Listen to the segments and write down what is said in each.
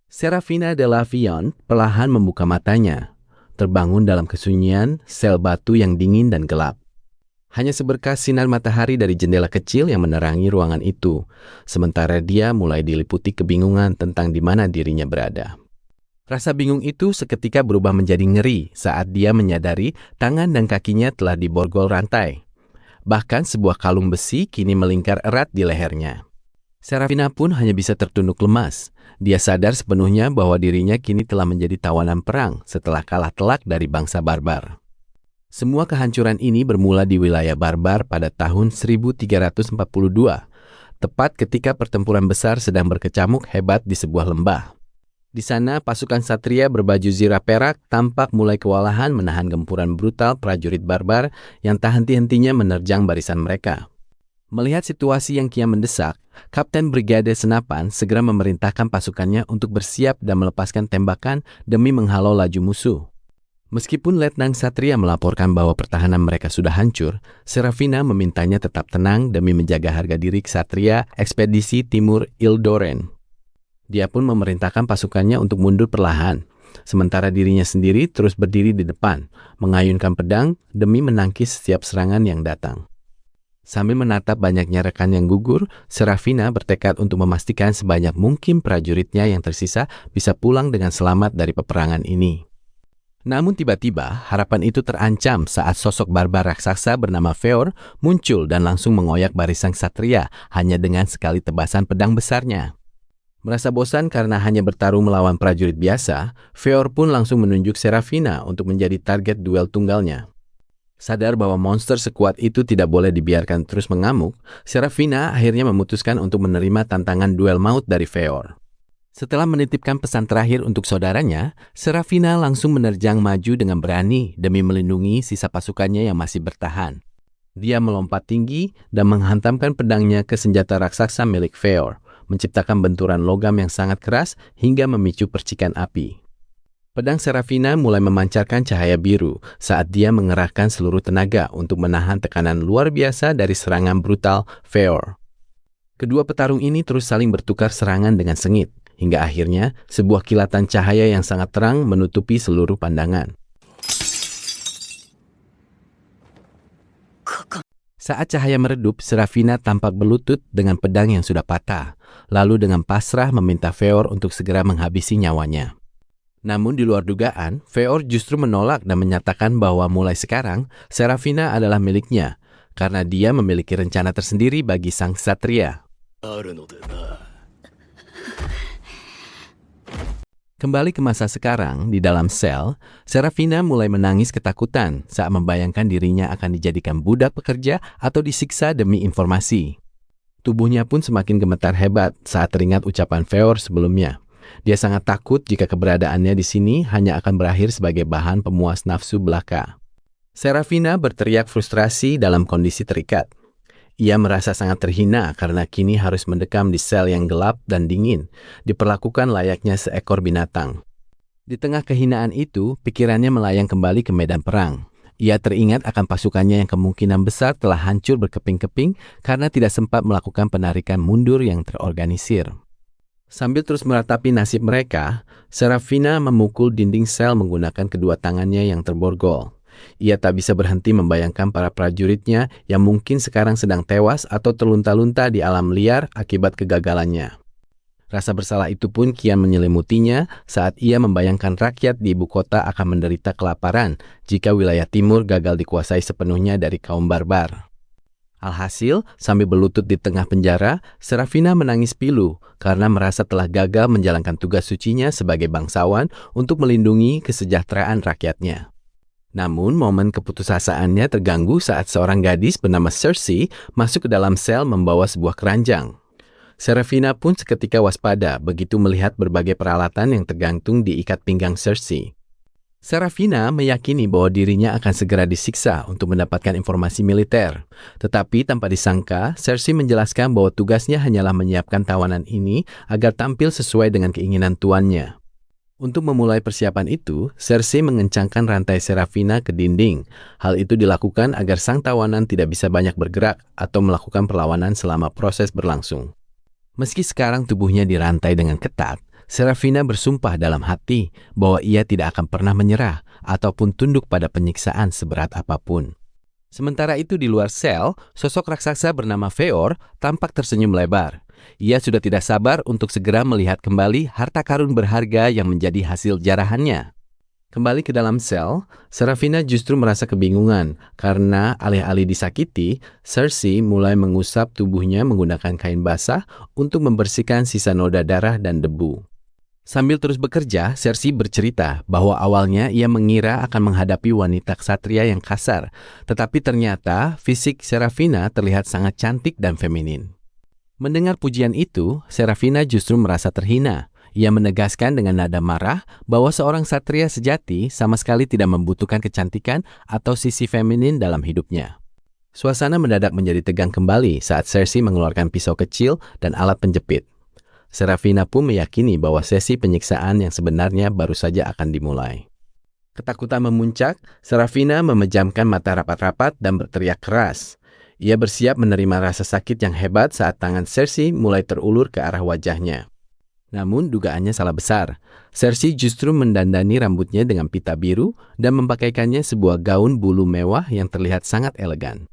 Serafina de la Vion perlahan membuka matanya, terbangun dalam kesunyian sel batu yang dingin dan gelap. Hanya seberkas sinar matahari dari jendela kecil yang menerangi ruangan itu, sementara dia mulai diliputi kebingungan tentang di mana dirinya berada. Rasa bingung itu seketika berubah menjadi ngeri saat dia menyadari tangan dan kakinya telah diborgol rantai. Bahkan sebuah kalung besi kini melingkar erat di lehernya. Serafina pun hanya bisa tertunduk lemas. Dia sadar sepenuhnya bahwa dirinya kini telah menjadi tawanan perang setelah kalah telak dari bangsa barbar. Semua kehancuran ini bermula di wilayah barbar pada tahun 1342, tepat ketika pertempuran besar sedang berkecamuk hebat di sebuah lembah. Di sana, pasukan satria berbaju zirah perak tampak mulai kewalahan menahan gempuran brutal prajurit barbar yang tak henti-hentinya menerjang barisan mereka. Melihat situasi yang kian mendesak, Kapten Brigade Senapan segera memerintahkan pasukannya untuk bersiap dan melepaskan tembakan demi menghalau laju musuh. Meskipun Letnan Satria melaporkan bahwa pertahanan mereka sudah hancur, Serafina memintanya tetap tenang demi menjaga harga diri Ksatria Ekspedisi Timur Ildoren. Dia pun memerintahkan pasukannya untuk mundur perlahan, sementara dirinya sendiri terus berdiri di depan, mengayunkan pedang demi menangkis setiap serangan yang datang. Sambil menatap banyaknya rekan yang gugur, Serafina bertekad untuk memastikan sebanyak mungkin prajuritnya yang tersisa bisa pulang dengan selamat dari peperangan ini. Namun tiba-tiba, harapan itu terancam saat sosok barbar raksasa bernama Feor muncul dan langsung mengoyak barisan ksatria hanya dengan sekali tebasan pedang besarnya. Merasa bosan karena hanya bertarung melawan prajurit biasa, Feor pun langsung menunjuk Serafina untuk menjadi target duel tunggalnya. Sadar bahwa monster sekuat itu tidak boleh dibiarkan terus mengamuk, Serafina akhirnya memutuskan untuk menerima tantangan duel maut dari Feor. Setelah menitipkan pesan terakhir untuk saudaranya, Serafina langsung menerjang maju dengan berani demi melindungi sisa pasukannya yang masih bertahan. Dia melompat tinggi dan menghantamkan pedangnya ke senjata raksasa milik Feor, menciptakan benturan logam yang sangat keras hingga memicu percikan api. Pedang Serafina mulai memancarkan cahaya biru saat dia mengerahkan seluruh tenaga untuk menahan tekanan luar biasa dari serangan brutal Feor. Kedua petarung ini terus saling bertukar serangan dengan sengit, hingga akhirnya sebuah kilatan cahaya yang sangat terang menutupi seluruh pandangan. Saat cahaya meredup, Serafina tampak berlutut dengan pedang yang sudah patah, lalu dengan pasrah meminta Feor untuk segera menghabisi nyawanya. Namun di luar dugaan, Feor justru menolak dan menyatakan bahwa mulai sekarang, Serafina adalah miliknya, karena dia memiliki rencana tersendiri bagi sang ksatria. Kembali ke masa sekarang, di dalam sel, Serafina mulai menangis ketakutan saat membayangkan dirinya akan dijadikan budak pekerja atau disiksa demi informasi. Tubuhnya pun semakin gemetar hebat saat teringat ucapan Feor sebelumnya. Dia sangat takut jika keberadaannya di sini hanya akan berakhir sebagai bahan pemuas nafsu belaka. Serafina berteriak frustrasi dalam kondisi terikat. Ia merasa sangat terhina karena kini harus mendekam di sel yang gelap dan dingin, diperlakukan layaknya seekor binatang. Di tengah kehinaan itu, pikirannya melayang kembali ke medan perang. Ia teringat akan pasukannya yang kemungkinan besar telah hancur berkeping-keping karena tidak sempat melakukan penarikan mundur yang terorganisir. Sambil terus meratapi nasib mereka, Serafina memukul dinding sel menggunakan kedua tangannya yang terborgol. Ia tak bisa berhenti membayangkan para prajuritnya yang mungkin sekarang sedang tewas atau terlunta-lunta di alam liar akibat kegagalannya. Rasa bersalah itu pun kian menyelimutinya saat ia membayangkan rakyat di ibu kota akan menderita kelaparan jika wilayah timur gagal dikuasai sepenuhnya dari kaum barbar. Alhasil, sambil berlutut di tengah penjara, Serafina menangis pilu karena merasa telah gagal menjalankan tugas sucinya sebagai bangsawan untuk melindungi kesejahteraan rakyatnya. Namun, momen keputusasaannya terganggu saat seorang gadis bernama Cersei masuk ke dalam sel membawa sebuah keranjang. Serafina pun seketika waspada begitu melihat berbagai peralatan yang tergantung di ikat pinggang Cersei. Serafina meyakini bahwa dirinya akan segera disiksa untuk mendapatkan informasi militer. Tetapi tanpa disangka, Cersei menjelaskan bahwa tugasnya hanyalah menyiapkan tawanan ini agar tampil sesuai dengan keinginan tuannya. Untuk memulai persiapan itu, Cersei mengencangkan rantai Serafina ke dinding. Hal itu dilakukan agar sang tawanan tidak bisa banyak bergerak atau melakukan perlawanan selama proses berlangsung. Meski sekarang tubuhnya dirantai dengan ketat, Serafina bersumpah dalam hati bahwa ia tidak akan pernah menyerah ataupun tunduk pada penyiksaan seberat apapun. Sementara itu di luar sel, sosok raksasa bernama Feor tampak tersenyum lebar. Ia sudah tidak sabar untuk segera melihat kembali harta karun berharga yang menjadi hasil jarahannya. Kembali ke dalam sel, Serafina justru merasa kebingungan karena alih-alih disakiti, Cersei mulai mengusap tubuhnya menggunakan kain basah untuk membersihkan sisa noda darah dan debu. Sambil terus bekerja, Cersei bercerita bahwa awalnya ia mengira akan menghadapi wanita ksatria yang kasar, tetapi ternyata fisik Serafina terlihat sangat cantik dan feminin. Mendengar pujian itu, Serafina justru merasa terhina. Ia menegaskan dengan nada marah bahwa seorang ksatria sejati sama sekali tidak membutuhkan kecantikan atau sisi feminin dalam hidupnya. Suasana mendadak menjadi tegang kembali saat Cersei mengeluarkan pisau kecil dan alat penjepit. Serafina pun meyakini bahwa sesi penyiksaan yang sebenarnya baru saja akan dimulai. Ketakutan memuncak, Serafina memejamkan mata rapat-rapat dan berteriak keras. Ia bersiap menerima rasa sakit yang hebat saat tangan Cersei mulai terulur ke arah wajahnya. Namun dugaannya salah besar. Cersei justru mendandani rambutnya dengan pita biru dan memakaikannya sebuah gaun bulu mewah yang terlihat sangat elegan.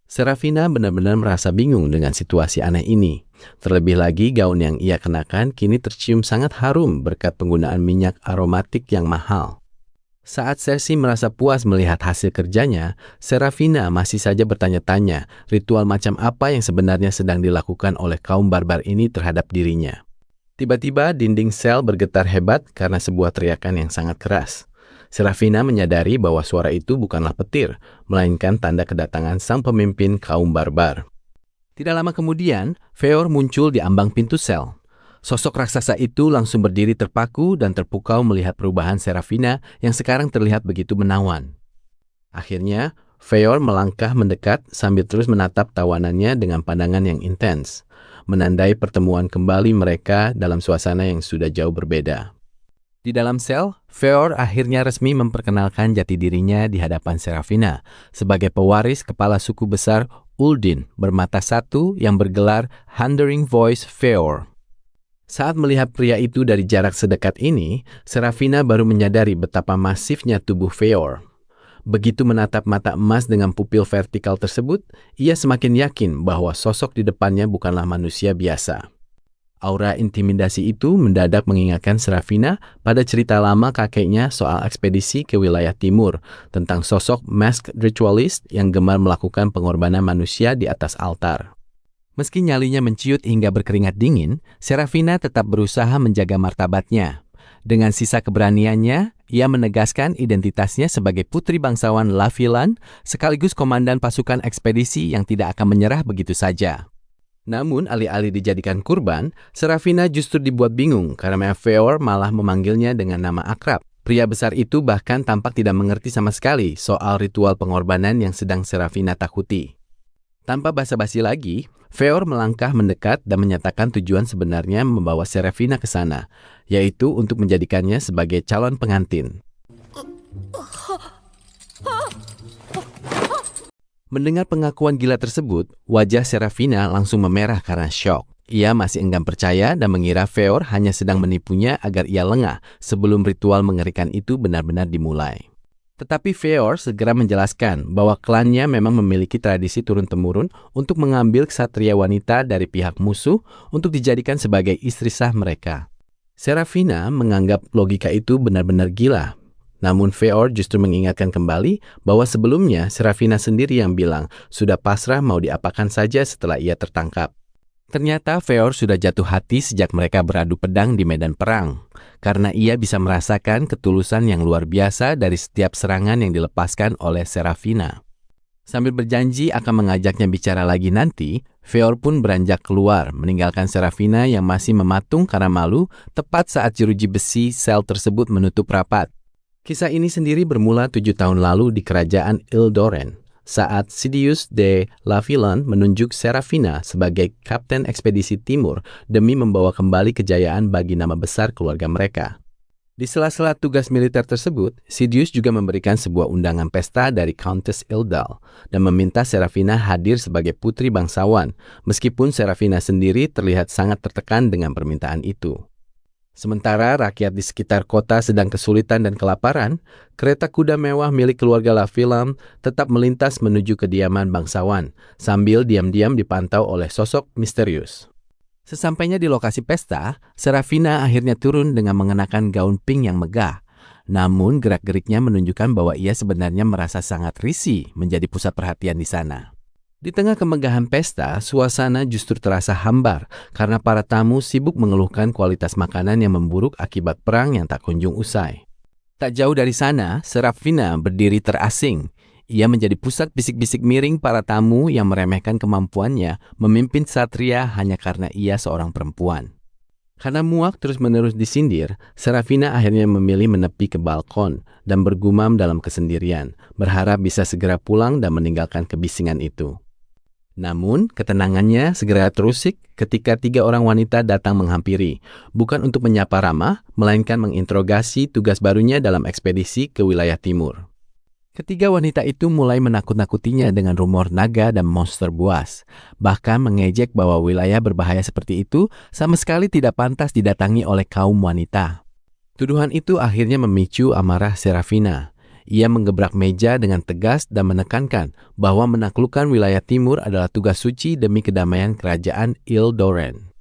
Serafina benar-benar merasa bingung dengan situasi aneh ini. Terlebih lagi gaun yang ia kenakan kini tercium sangat harum berkat penggunaan minyak aromatik yang mahal. Saat Cersei merasa puas melihat hasil kerjanya, Serafina masih saja bertanya-tanya ritual macam apa yang sebenarnya sedang dilakukan oleh kaum barbar ini terhadap dirinya. Tiba-tiba dinding sel bergetar hebat karena sebuah teriakan yang sangat keras. Serafina menyadari bahwa suara itu bukanlah petir, melainkan tanda kedatangan sang pemimpin kaum barbar. Tidak lama kemudian, Feor muncul di ambang pintu sel. Sosok raksasa itu langsung berdiri terpaku dan terpukau melihat perubahan Serafina yang sekarang terlihat begitu menawan. Akhirnya, Feor melangkah mendekat sambil terus menatap tawanannya dengan pandangan yang intens, menandai pertemuan kembali mereka dalam suasana yang sudah jauh berbeda. Di dalam sel, Feor akhirnya resmi memperkenalkan jati dirinya di hadapan Serafina sebagai pewaris kepala suku besar Uldin bermata satu yang bergelar Thundering Voice Feor. Saat melihat pria itu dari jarak sedekat ini, Serafina baru menyadari betapa masifnya tubuh Feor. Begitu menatap mata emas dengan pupil vertikal tersebut, ia semakin yakin bahwa sosok di depannya bukanlah manusia biasa. Aura intimidasi itu mendadak mengingatkan Serafina pada cerita lama kakeknya soal ekspedisi ke wilayah timur tentang sosok masked ritualist yang gemar melakukan pengorbanan manusia di atas altar. Meski nyalinya menciut hingga berkeringat dingin, Serafina tetap berusaha menjaga martabatnya. Dengan sisa keberaniannya, ia menegaskan identitasnya sebagai putri bangsawan Lavilan sekaligus komandan pasukan ekspedisi yang tidak akan menyerah begitu saja. Namun, alih-alih dijadikan kurban, Serafina justru dibuat bingung karena Feor malah memanggilnya dengan nama akrab. Pria besar itu bahkan tampak tidak mengerti sama sekali soal ritual pengorbanan yang sedang Serafina takuti. Tanpa basa-basi lagi, Feor melangkah mendekat dan menyatakan tujuan sebenarnya membawa Serafina ke sana, yaitu untuk menjadikannya sebagai calon pengantin. Mendengar pengakuan gila tersebut, wajah Serafina langsung memerah karena syok. Ia masih enggan percaya dan mengira Feor hanya sedang menipunya agar ia lengah sebelum ritual mengerikan itu benar-benar dimulai. Tetapi Feor segera menjelaskan bahwa klannya memang memiliki tradisi turun-temurun untuk mengambil ksatria wanita dari pihak musuh untuk dijadikan sebagai istri sah mereka. Serafina menganggap logika itu benar-benar gila. Namun Feor justru mengingatkan kembali bahwa sebelumnya Serafina sendiri yang bilang sudah pasrah mau diapakan saja setelah ia tertangkap. Ternyata Feor sudah jatuh hati sejak mereka beradu pedang di medan perang, karena ia bisa merasakan ketulusan yang luar biasa dari setiap serangan yang dilepaskan oleh Serafina. Sambil berjanji akan mengajaknya bicara lagi nanti, Feor pun beranjak keluar, meninggalkan Serafina yang masih mematung karena malu tepat saat jeruji besi sel tersebut menutup rapat. Kisah ini sendiri bermula 7 tahun lalu di kerajaan Ildoren, saat Sidious de Lavilan menunjuk Serafina sebagai kapten ekspedisi timur demi membawa kembali kejayaan bagi nama besar keluarga mereka. Di sela-sela tugas militer tersebut, Sidious juga memberikan sebuah undangan pesta dari Countess Ildal dan meminta Serafina hadir sebagai putri bangsawan, meskipun Serafina sendiri terlihat sangat tertekan dengan permintaan itu. Sementara rakyat di sekitar kota sedang kesulitan dan kelaparan, kereta kuda mewah milik keluarga Lavilam tetap melintas menuju kediaman bangsawan, sambil diam-diam dipantau oleh sosok misterius. Sesampainya di lokasi pesta, Serafina akhirnya turun dengan mengenakan gaun pink yang megah. Namun gerak-geriknya menunjukkan bahwa ia sebenarnya merasa sangat risih menjadi pusat perhatian di sana. Di tengah kemegahan pesta, suasana justru terasa hambar karena para tamu sibuk mengeluhkan kualitas makanan yang memburuk akibat perang yang tak kunjung usai. Tak jauh dari sana, Serafina berdiri terasing. Ia menjadi pusat bisik-bisik miring para tamu yang meremehkan kemampuannya memimpin satria hanya karena ia seorang perempuan. Karena muak terus-menerus disindir, Serafina akhirnya memilih menepi ke balkon dan bergumam dalam kesendirian, berharap bisa segera pulang dan meninggalkan kebisingan itu. Namun, ketenangannya segera terusik ketika 3 orang wanita datang menghampiri, bukan untuk menyapa ramah, melainkan menginterogasi tugas barunya dalam ekspedisi ke wilayah timur. Ketiga wanita itu mulai menakut-nakutinya dengan rumor naga dan monster buas, bahkan mengejek bahwa wilayah berbahaya seperti itu sama sekali tidak pantas didatangi oleh kaum wanita. Tuduhan itu akhirnya memicu amarah Serafina. Ia menggebrak meja dengan tegas dan menekankan bahwa menaklukkan wilayah timur adalah tugas suci demi kedamaian kerajaan Ildoren.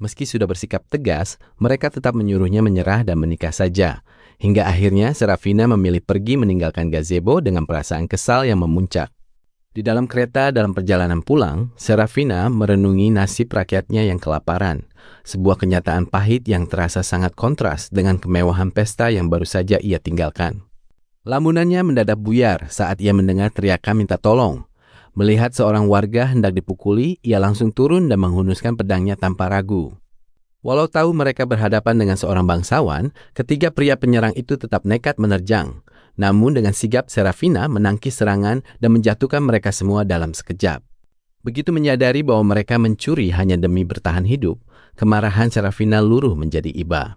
Meski sudah bersikap tegas, mereka tetap menyuruhnya menyerah dan menikah saja. Hingga akhirnya Serafina memilih pergi meninggalkan gazebo dengan perasaan kesal yang memuncak. Di dalam kereta dalam perjalanan pulang, Serafina merenungi nasib rakyatnya yang kelaparan. Sebuah kenyataan pahit yang terasa sangat kontras dengan kemewahan pesta yang baru saja ia tinggalkan. Lamunannya mendadak buyar saat ia mendengar teriakan minta tolong. Melihat seorang warga hendak dipukuli, ia langsung turun dan menghunuskan pedangnya tanpa ragu. Walau tahu mereka berhadapan dengan seorang bangsawan, ketiga pria penyerang itu tetap nekat menerjang. Namun dengan sigap Serafina menangkis serangan dan menjatuhkan mereka semua dalam sekejap. Begitu menyadari bahwa mereka mencuri hanya demi bertahan hidup, kemarahan Serafina luruh menjadi iba.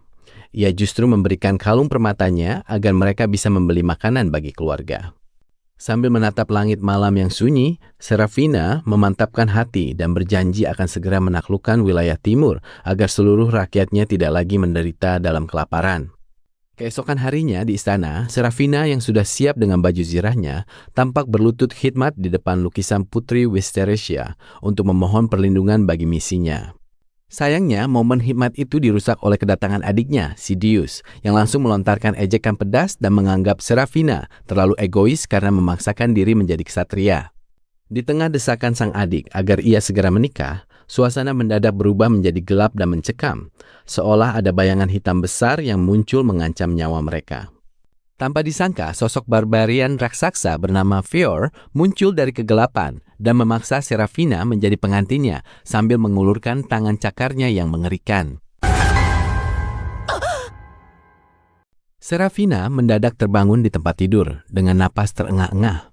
Ia justru memberikan kalung permatanya agar mereka bisa membeli makanan bagi keluarga. Sambil menatap langit malam yang sunyi, Serafina memantapkan hati dan berjanji akan segera menaklukkan wilayah timur agar seluruh rakyatnya tidak lagi menderita dalam kelaparan. Keesokan harinya di istana, Serafina yang sudah siap dengan baju zirahnya tampak berlutut khidmat di depan lukisan Putri Wisteresia untuk memohon perlindungan bagi misinya. Sayangnya, momen hikmat itu dirusak oleh kedatangan adiknya, Sidious, yang langsung melontarkan ejekan pedas dan menganggap Serafina terlalu egois karena memaksakan diri menjadi ksatria. Di tengah desakan sang adik agar ia segera menikah, suasana mendadak berubah menjadi gelap dan mencekam, seolah ada bayangan hitam besar yang muncul mengancam nyawa mereka. Tanpa disangka, sosok barbarian raksasa bernama Feor muncul dari kegelapan dan memaksa Serafina menjadi pengantinnya sambil mengulurkan tangan cakarnya yang mengerikan. Serafina mendadak terbangun di tempat tidur dengan napas terengah-engah.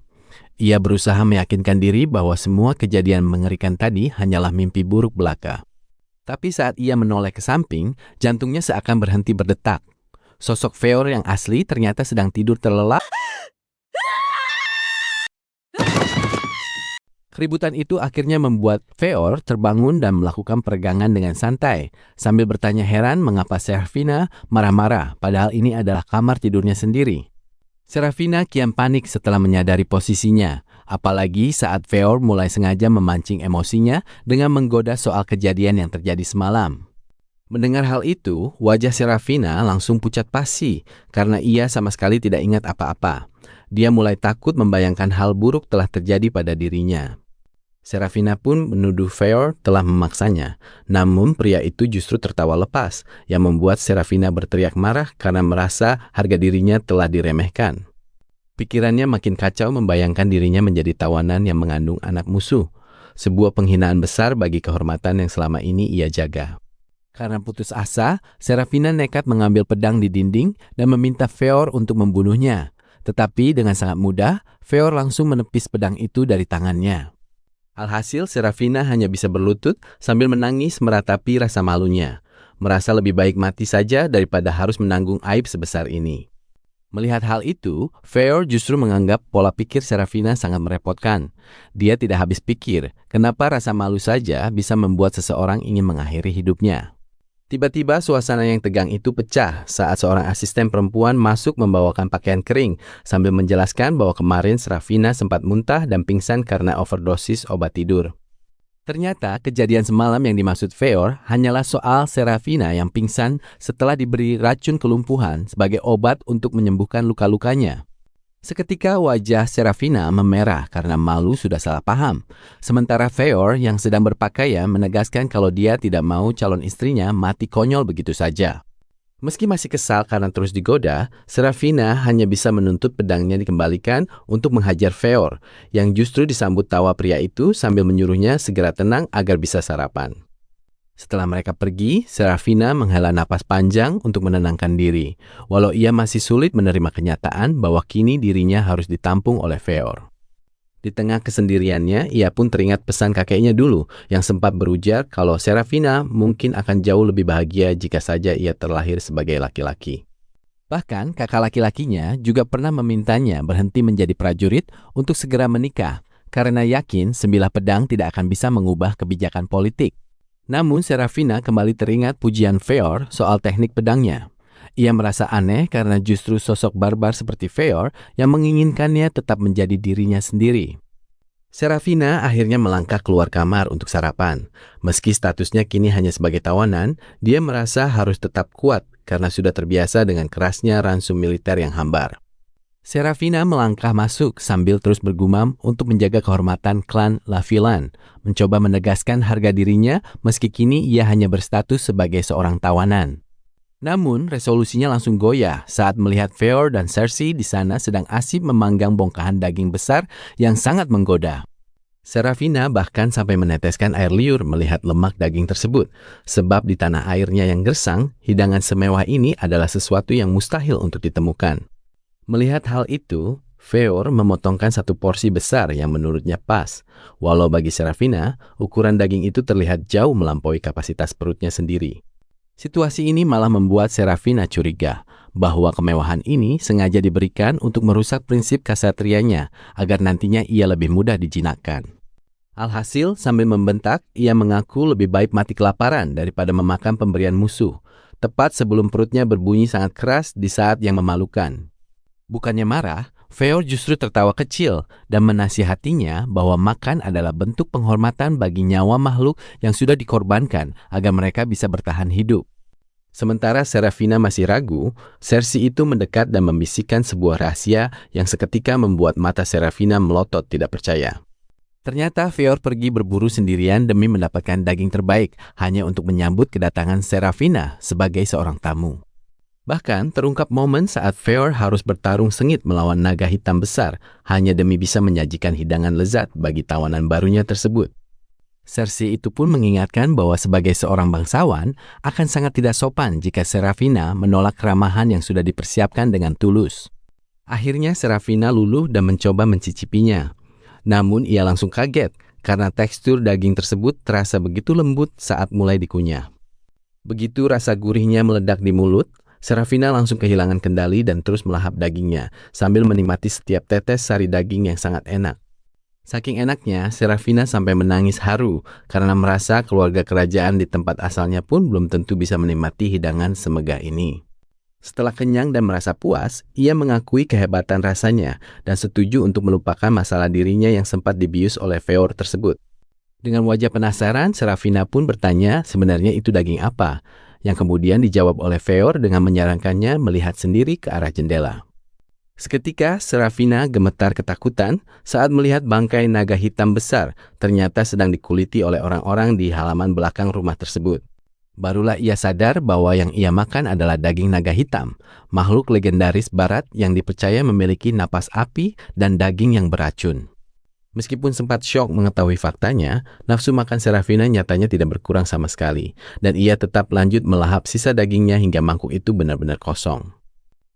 Ia berusaha meyakinkan diri bahwa semua kejadian mengerikan tadi hanyalah mimpi buruk belaka. Tapi saat ia menoleh ke samping, jantungnya seakan berhenti berdetak. Sosok Feor yang asli ternyata sedang tidur terlelap. Keributan itu akhirnya membuat Feor terbangun dan melakukan peregangan dengan santai, sambil bertanya heran mengapa Serafina marah-marah, padahal ini adalah kamar tidurnya sendiri. Serafina kian panik setelah menyadari posisinya, apalagi saat Feor mulai sengaja memancing emosinya dengan menggoda soal kejadian yang terjadi semalam. Mendengar hal itu, wajah Serafina langsung pucat pasi karena ia sama sekali tidak ingat apa-apa. Dia mulai takut membayangkan hal buruk telah terjadi pada dirinya. Serafina pun menuduh Feor telah memaksanya, namun pria itu justru tertawa lepas yang membuat Serafina berteriak marah karena merasa harga dirinya telah diremehkan. Pikirannya makin kacau membayangkan dirinya menjadi tawanan yang mengandung anak musuh, sebuah penghinaan besar bagi kehormatan yang selama ini ia jaga. Karena putus asa, Serafina nekat mengambil pedang di dinding dan meminta Feor untuk membunuhnya. Tetapi dengan sangat mudah, Feor langsung menepis pedang itu dari tangannya. Alhasil, Serafina hanya bisa berlutut sambil menangis meratapi rasa malunya. Merasa lebih baik mati saja daripada harus menanggung aib sebesar ini. Melihat hal itu, Feor justru menganggap pola pikir Serafina sangat merepotkan. Dia tidak habis pikir kenapa rasa malu saja bisa membuat seseorang ingin mengakhiri hidupnya. Tiba-tiba suasana yang tegang itu pecah saat seorang asisten perempuan masuk membawakan pakaian kering sambil menjelaskan bahwa kemarin Serafina sempat muntah dan pingsan karena overdosis obat tidur. Ternyata kejadian semalam yang dimaksud Feor hanyalah soal Serafina yang pingsan setelah diberi racun kelumpuhan sebagai obat untuk menyembuhkan luka-lukanya. Seketika wajah Serafina memerah karena malu sudah salah paham. Sementara Feor yang sedang berpakaian menegaskan kalau dia tidak mau calon istrinya mati konyol begitu saja. Meski masih kesal karena terus digoda, Serafina hanya bisa menuntut pedangnya dikembalikan untuk menghajar Feor, yang justru disambut tawa pria itu sambil menyuruhnya segera tenang agar bisa sarapan. Setelah mereka pergi, Serafina menghela napas panjang untuk menenangkan diri, walau ia masih sulit menerima kenyataan bahwa kini dirinya harus ditampung oleh Feor. Di tengah kesendiriannya, ia pun teringat pesan kakeknya dulu yang sempat berujar kalau Serafina mungkin akan jauh lebih bahagia jika saja ia terlahir sebagai laki-laki. Bahkan kakak laki-lakinya juga pernah memintanya berhenti menjadi prajurit untuk segera menikah, karena yakin sembilah pedang tidak akan bisa mengubah kebijakan politik. Namun Serafina kembali teringat pujian Feor soal teknik pedangnya. Ia merasa aneh karena justru sosok barbar seperti Feor yang menginginkannya tetap menjadi dirinya sendiri. Serafina akhirnya melangkah keluar kamar untuk sarapan. Meski statusnya kini hanya sebagai tawanan, dia merasa harus tetap kuat karena sudah terbiasa dengan kerasnya ransum militer yang hambar. Serafina melangkah masuk sambil terus bergumam untuk menjaga kehormatan klan Lavilan, mencoba menegaskan harga dirinya meski kini ia hanya berstatus sebagai seorang tawanan. Namun, resolusinya langsung goyah saat melihat Feor dan Cersei di sana sedang asik memanggang bongkahan daging besar yang sangat menggoda. Serafina bahkan sampai meneteskan air liur melihat lemak daging tersebut, sebab di tanah airnya yang gersang, hidangan semewah ini adalah sesuatu yang mustahil untuk ditemukan. Melihat hal itu, Feor memotongkan satu porsi besar yang menurutnya pas, walau bagi Serafina, ukuran daging itu terlihat jauh melampaui kapasitas perutnya sendiri. Situasi ini malah membuat Serafina curiga bahwa kemewahan ini sengaja diberikan untuk merusak prinsip kasatrianya agar nantinya ia lebih mudah dijinakkan. Alhasil, sambil membentak, ia mengaku lebih baik mati kelaparan daripada memakan pemberian musuh, tepat sebelum perutnya berbunyi sangat keras di saat yang memalukan. Bukannya marah, Feor justru tertawa kecil dan menasihatinya bahwa makan adalah bentuk penghormatan bagi nyawa makhluk yang sudah dikorbankan agar mereka bisa bertahan hidup. Sementara Serafina masih ragu, Cersei itu mendekat dan membisikkan sebuah rahasia yang seketika membuat mata Serafina melotot tidak percaya. Ternyata Feor pergi berburu sendirian demi mendapatkan daging terbaik hanya untuk menyambut kedatangan Serafina sebagai seorang tamu. Bahkan terungkap momen saat Feor harus bertarung sengit melawan naga hitam besar hanya demi bisa menyajikan hidangan lezat bagi tawanan barunya tersebut. Cersei itu pun mengingatkan bahwa sebagai seorang bangsawan akan sangat tidak sopan jika Serafina menolak keramahan yang sudah dipersiapkan dengan tulus. Akhirnya Serafina luluh dan mencoba mencicipinya. Namun ia langsung kaget karena tekstur daging tersebut terasa begitu lembut saat mulai dikunyah. Begitu rasa gurihnya meledak di mulut, Serafina langsung kehilangan kendali dan terus melahap dagingnya, sambil menikmati setiap tetes sari daging yang sangat enak. Saking enaknya, Serafina sampai menangis haru karena merasa keluarga kerajaan di tempat asalnya pun belum tentu bisa menikmati hidangan semegah ini. Setelah kenyang dan merasa puas, ia mengakui kehebatan rasanya dan setuju untuk melupakan masalah dirinya yang sempat dibius oleh Feor tersebut. Dengan wajah penasaran, Serafina pun bertanya sebenarnya itu daging apa, yang kemudian dijawab oleh Feor dengan menyarankannya melihat sendiri ke arah jendela. Seketika, Serafina gemetar ketakutan saat melihat bangkai naga hitam besar ternyata sedang dikuliti oleh orang-orang di halaman belakang rumah tersebut. Barulah ia sadar bahwa yang ia makan adalah daging naga hitam, makhluk legendaris barat yang dipercaya memiliki napas api dan daging yang beracun. Meskipun sempat syok mengetahui faktanya, nafsu makan Serafina nyatanya tidak berkurang sama sekali, dan ia tetap lanjut melahap sisa dagingnya hingga mangkuk itu benar-benar kosong.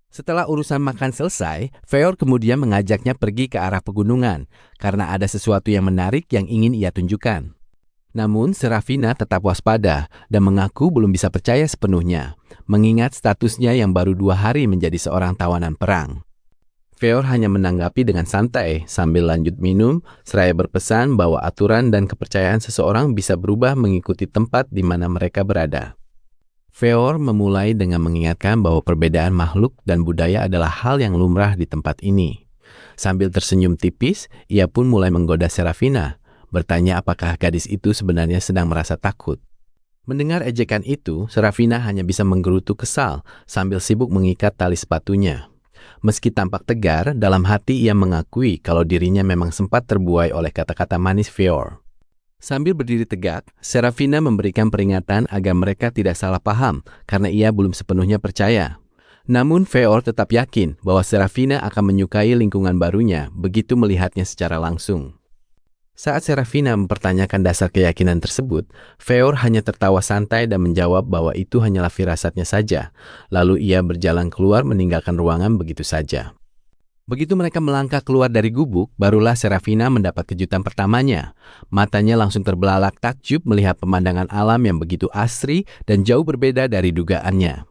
Setelah urusan makan selesai, Feor kemudian mengajaknya pergi ke arah pegunungan, karena ada sesuatu yang menarik yang ingin ia tunjukkan. Namun Serafina tetap waspada dan mengaku belum bisa percaya sepenuhnya, mengingat statusnya yang baru 2 hari menjadi seorang tawanan perang. Feor hanya menanggapi dengan santai sambil lanjut minum, seraya berpesan bahwa aturan dan kepercayaan seseorang bisa berubah mengikuti tempat di mana mereka berada. Feor memulai dengan mengingatkan bahwa perbedaan makhluk dan budaya adalah hal yang lumrah di tempat ini. Sambil tersenyum tipis, ia pun mulai menggoda Serafina, bertanya apakah gadis itu sebenarnya sedang merasa takut. Mendengar ejekan itu, Serafina hanya bisa menggerutu kesal sambil sibuk mengikat tali sepatunya. Meski tampak tegar, dalam hati ia mengakui kalau dirinya memang sempat terbuai oleh kata-kata manis Feor. Sambil berdiri tegak, Serafina memberikan peringatan agar mereka tidak salah paham karena ia belum sepenuhnya percaya. Namun Feor tetap yakin bahwa Serafina akan menyukai lingkungan barunya begitu melihatnya secara langsung. Saat Serafina mempertanyakan dasar keyakinan tersebut, Feor hanya tertawa santai dan menjawab bahwa itu hanyalah firasatnya saja. Lalu ia berjalan keluar meninggalkan ruangan begitu saja. Begitu mereka melangkah keluar dari gubuk, barulah Serafina mendapat kejutan pertamanya. Matanya langsung terbelalak takjub melihat pemandangan alam yang begitu asri dan jauh berbeda dari dugaannya.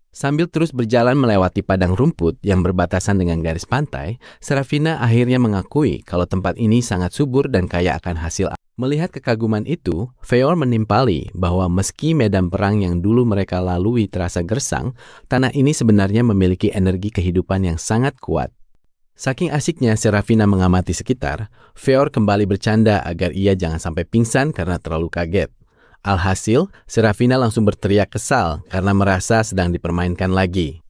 Sambil terus berjalan melewati padang rumput yang berbatasan dengan garis pantai, Serafina akhirnya mengakui kalau tempat ini sangat subur dan kaya akan hasil. Melihat kekaguman itu, Feor menimpali bahwa meski medan perang yang dulu mereka lalui terasa gersang, tanah ini sebenarnya memiliki energi kehidupan yang sangat kuat. Saking asiknya Serafina mengamati sekitar, Feor kembali bercanda agar ia jangan sampai pingsan karena terlalu kaget. Alhasil, Serafina langsung berteriak kesal karena merasa sedang dipermainkan lagi.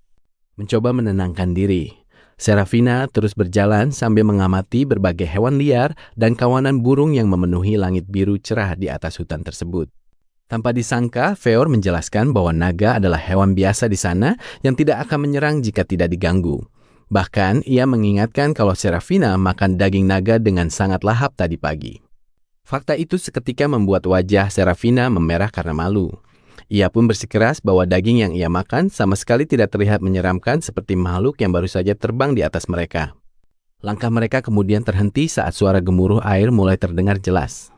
Mencoba menenangkan diri, Serafina terus berjalan sambil mengamati berbagai hewan liar dan kawanan burung yang memenuhi langit biru cerah di atas hutan tersebut. Tanpa disangka, Feor menjelaskan bahwa naga adalah hewan biasa di sana yang tidak akan menyerang jika tidak diganggu. Bahkan, ia mengingatkan kalau Serafina makan daging naga dengan sangat lahap tadi pagi. Fakta itu seketika membuat wajah Serafina memerah karena malu. Ia pun bersikeras bahwa daging yang ia makan sama sekali tidak terlihat menyeramkan seperti makhluk yang baru saja terbang di atas mereka. Langkah mereka kemudian terhenti saat suara gemuruh air mulai terdengar jelas.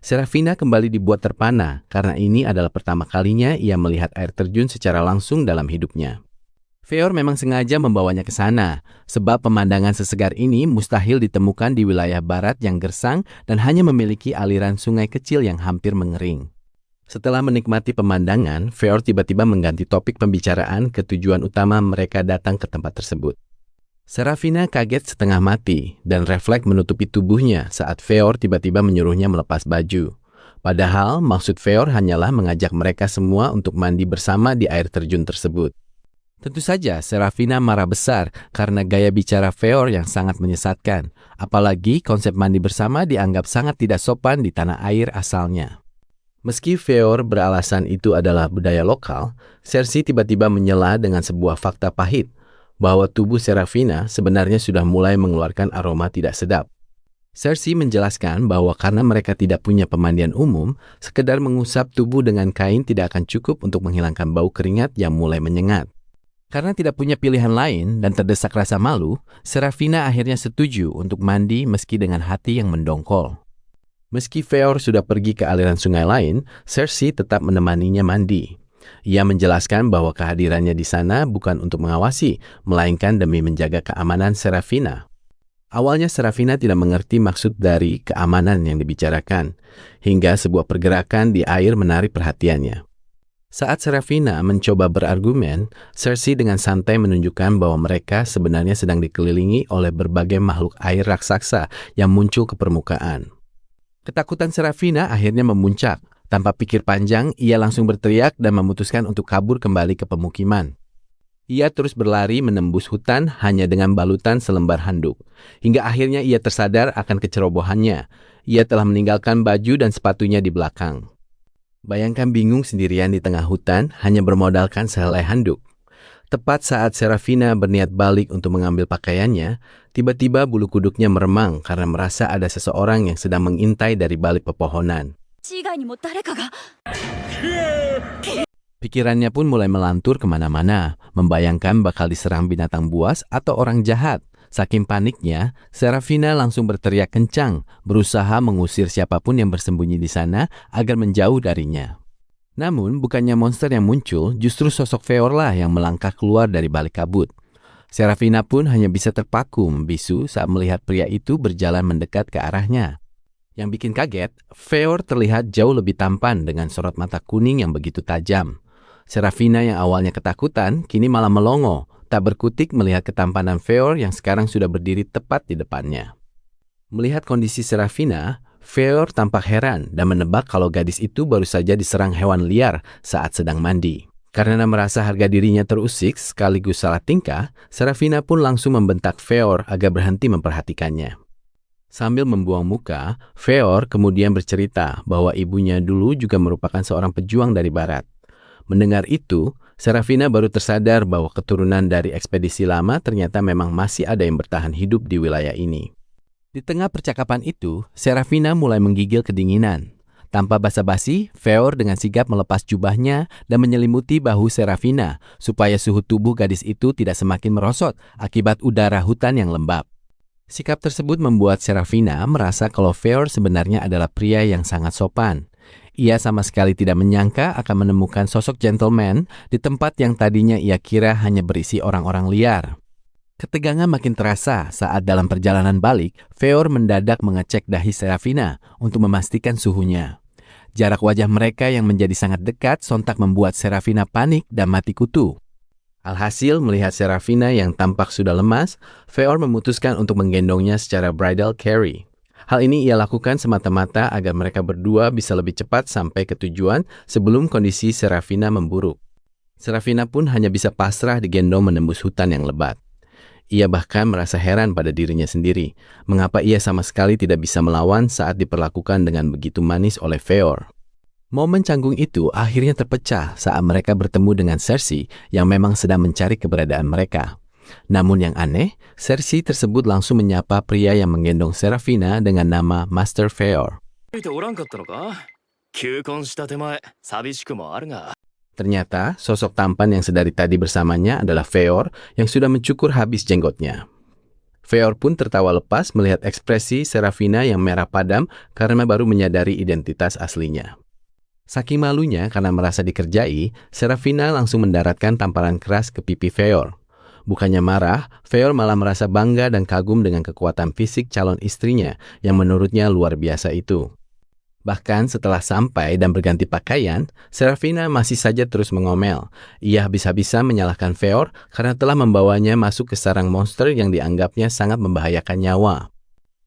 Serafina kembali dibuat terpana karena ini adalah pertama kalinya ia melihat air terjun secara langsung dalam hidupnya. Feor memang sengaja membawanya ke sana, sebab pemandangan sesegar ini mustahil ditemukan di wilayah barat yang gersang dan hanya memiliki aliran sungai kecil yang hampir mengering. Setelah menikmati pemandangan, Feor tiba-tiba mengganti topik pembicaraan ke tujuan utama mereka datang ke tempat tersebut. Serafina kaget setengah mati dan refleks menutupi tubuhnya saat Feor tiba-tiba menyuruhnya melepas baju. Padahal maksud Feor hanyalah mengajak mereka semua untuk mandi bersama di air terjun tersebut. Tentu saja Serafina marah besar karena gaya bicara Feor yang sangat menyesatkan, apalagi konsep mandi bersama dianggap sangat tidak sopan di tanah air asalnya. Meski Feor beralasan itu adalah budaya lokal, Cersei tiba-tiba menyela dengan sebuah fakta pahit, bahwa tubuh Serafina sebenarnya sudah mulai mengeluarkan aroma tidak sedap. Cersei menjelaskan bahwa karena mereka tidak punya pemandian umum, sekedar mengusap tubuh dengan kain tidak akan cukup untuk menghilangkan bau keringat yang mulai menyengat. Karena tidak punya pilihan lain dan terdesak rasa malu, Serafina akhirnya setuju untuk mandi meski dengan hati yang mendongkol. Meski Feor sudah pergi ke aliran sungai lain, Cersei tetap menemaninya mandi. Ia menjelaskan bahwa kehadirannya di sana bukan untuk mengawasi, melainkan demi menjaga keamanan Serafina. Awalnya Serafina tidak mengerti maksud dari keamanan yang dibicarakan, hingga sebuah pergerakan di air menarik perhatiannya. Saat Serafina mencoba berargumen, Cersei dengan santai menunjukkan bahwa mereka sebenarnya sedang dikelilingi oleh berbagai makhluk air raksasa yang muncul ke permukaan. Ketakutan Serafina akhirnya memuncak. Tanpa pikir panjang, ia langsung berteriak dan memutuskan untuk kabur kembali ke pemukiman. Ia terus berlari menembus hutan hanya dengan balutan selembar handuk. Hingga akhirnya ia tersadar akan kecerobohannya. Ia telah meninggalkan baju dan sepatunya di belakang. Bayangkan bingung sendirian di tengah hutan hanya bermodalkan sehelai handuk. Tepat saat Serafina berniat balik untuk mengambil pakaiannya, tiba-tiba bulu kuduknya meremang karena merasa ada seseorang yang sedang mengintai dari balik pepohonan. Pikirannya pun mulai melantur kemana-mana, membayangkan bakal diserang binatang buas atau orang jahat. Saking paniknya, Serafina langsung berteriak kencang, berusaha mengusir siapapun yang bersembunyi di sana agar menjauh darinya. Namun, bukannya monster yang muncul, justru sosok Feor lah yang melangkah keluar dari balik kabut. Serafina pun hanya bisa terpaku membisu saat melihat pria itu berjalan mendekat ke arahnya. Yang bikin kaget, Feor terlihat jauh lebih tampan dengan sorot mata kuning yang begitu tajam. Serafina yang awalnya ketakutan, kini malah melongo, tak berkutik melihat ketampanan Feor yang sekarang sudah berdiri tepat di depannya. Melihat kondisi Serafina, Feor tampak heran dan menebak kalau gadis itu baru saja diserang hewan liar saat sedang mandi. Karena merasa harga dirinya terusik sekaligus salah tingkah, Serafina pun langsung membentak Feor agar berhenti memperhatikannya. Sambil membuang muka, Feor kemudian bercerita bahwa ibunya dulu juga merupakan seorang pejuang dari barat. Mendengar itu, Serafina baru tersadar bahwa keturunan dari ekspedisi lama ternyata memang masih ada yang bertahan hidup di wilayah ini. Di tengah percakapan itu, Serafina mulai menggigil kedinginan. Tanpa basa-basi, Feor dengan sigap melepas jubahnya dan menyelimuti bahu Serafina supaya suhu tubuh gadis itu tidak semakin merosot akibat udara hutan yang lembab. Sikap tersebut membuat Serafina merasa kalau Feor sebenarnya adalah pria yang sangat sopan. Ia sama sekali tidak menyangka akan menemukan sosok gentleman di tempat yang tadinya ia kira hanya berisi orang-orang liar. Ketegangan makin terasa saat dalam perjalanan balik, Feor mendadak mengecek dahi Serafina untuk memastikan suhunya. Jarak wajah mereka yang menjadi sangat dekat sontak membuat Serafina panik dan mati kutu. Alhasil, melihat Serafina yang tampak sudah lemas, Feor memutuskan untuk menggendongnya secara bridal carry. Hal ini ia lakukan semata-mata agar mereka berdua bisa lebih cepat sampai ke tujuan sebelum kondisi Serafina memburuk. Serafina pun hanya bisa pasrah digendong menembus hutan yang lebat. Ia bahkan merasa heran pada dirinya sendiri, mengapa ia sama sekali tidak bisa melawan saat diperlakukan dengan begitu manis oleh Feor. Momen canggung itu akhirnya terpecah saat mereka bertemu dengan Cersei yang memang sedang mencari keberadaan mereka. Namun yang aneh, Cersei tersebut langsung menyapa pria yang menggendong Serafina dengan nama Master Feor. Ternyata, sosok tampan yang sedari tadi bersamanya adalah Feor yang sudah mencukur habis jenggotnya. Feor pun tertawa lepas melihat ekspresi Serafina yang merah padam karena baru menyadari identitas aslinya. Saking malunya karena merasa dikerjai, Serafina langsung mendaratkan tamparan keras ke pipi Feor. Bukannya marah, Feor malah merasa bangga dan kagum dengan kekuatan fisik calon istrinya yang menurutnya luar biasa itu. Bahkan setelah sampai dan berganti pakaian, Serafina masih saja terus mengomel. Ia habis-habisan menyalahkan Feor karena telah membawanya masuk ke sarang monster yang dianggapnya sangat membahayakan nyawa.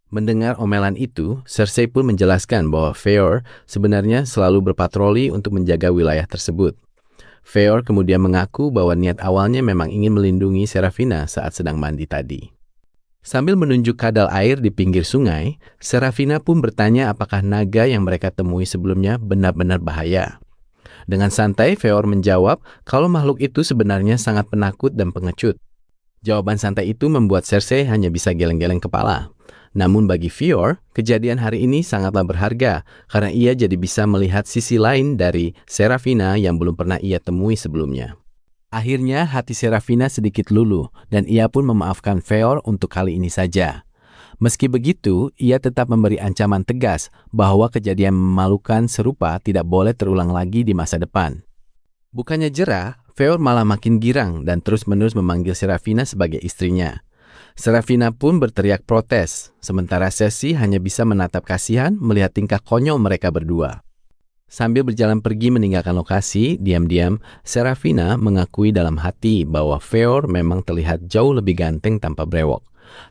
Mendengar omelan itu, Cersei pun menjelaskan bahwa Feor sebenarnya selalu berpatroli untuk menjaga wilayah tersebut. Feor kemudian mengaku bahwa niat awalnya memang ingin melindungi Serafina saat sedang mandi tadi. Sambil menunjuk kadal air di pinggir sungai, Serafina pun bertanya apakah naga yang mereka temui sebelumnya benar-benar bahaya. Dengan santai, Feor menjawab kalau makhluk itu sebenarnya sangat penakut dan pengecut. Jawaban santai itu membuat Cersei hanya bisa geleng-geleng kepala. Namun bagi Feor, kejadian hari ini sangatlah berharga karena ia jadi bisa melihat sisi lain dari Serafina yang belum pernah ia temui sebelumnya. Akhirnya hati Serafina sedikit luluh dan ia pun memaafkan Feor untuk kali ini saja. Meski begitu, ia tetap memberi ancaman tegas bahwa kejadian memalukan serupa tidak boleh terulang lagi di masa depan. Bukannya jerah, Feor malah makin girang dan terus-menerus memanggil Serafina sebagai istrinya. Serafina pun berteriak protes, sementara Cersei hanya bisa menatap kasihan melihat tingkah konyol mereka berdua. Sambil berjalan pergi meninggalkan lokasi, diam-diam Serafina mengakui dalam hati bahwa Feor memang terlihat jauh lebih ganteng tanpa brewok.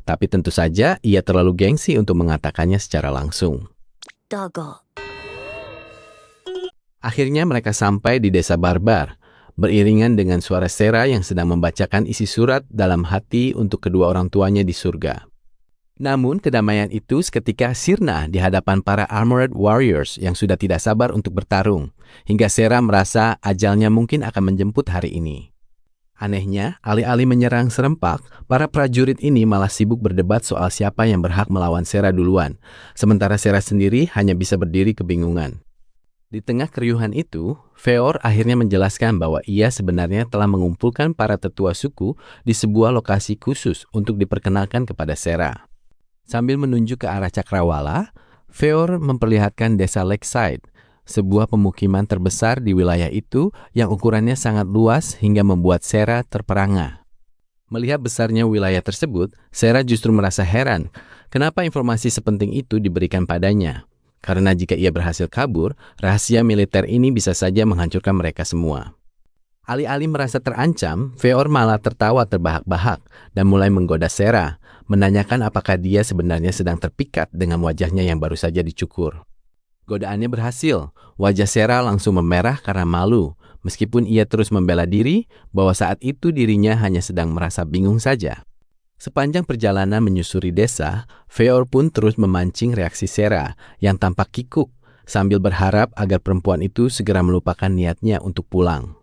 Tapi tentu saja ia terlalu gengsi untuk mengatakannya secara langsung. Akhirnya mereka sampai di desa Barbar, beriringan dengan suara Sera yang sedang membacakan isi surat dalam hati untuk kedua orang tuanya di surga. Namun kedamaian itu seketika sirna di hadapan para armored warriors yang sudah tidak sabar untuk bertarung, hingga Sera merasa ajalnya mungkin akan menjemput hari ini. Anehnya, alih-alih menyerang serempak, para prajurit ini malah sibuk berdebat soal siapa yang berhak melawan Sera duluan, sementara Sera sendiri hanya bisa berdiri kebingungan. Di tengah keriuhan itu, Feor akhirnya menjelaskan bahwa ia sebenarnya telah mengumpulkan para tetua suku di sebuah lokasi khusus untuk diperkenalkan kepada Sera. Sambil menunjuk ke arah Cakrawala, Feor memperlihatkan desa Lakeside, sebuah pemukiman terbesar di wilayah itu yang ukurannya sangat luas hingga membuat Sera terperangah. Melihat besarnya wilayah tersebut, Sera justru merasa heran kenapa informasi sepenting itu diberikan padanya. Karena jika ia berhasil kabur, rahasia militer ini bisa saja menghancurkan mereka semua. Alih-alih merasa terancam, Feor malah tertawa terbahak-bahak dan mulai menggoda Sarah, menanyakan apakah dia sebenarnya sedang terpikat dengan wajahnya yang baru saja dicukur. Godaannya berhasil, wajah Sarah langsung memerah karena malu, meskipun ia terus membela diri bahwa saat itu dirinya hanya sedang merasa bingung saja. Sepanjang perjalanan menyusuri desa, Feor pun terus memancing reaksi Sarah yang tampak kikuk, sambil berharap agar perempuan itu segera melupakan niatnya untuk pulang.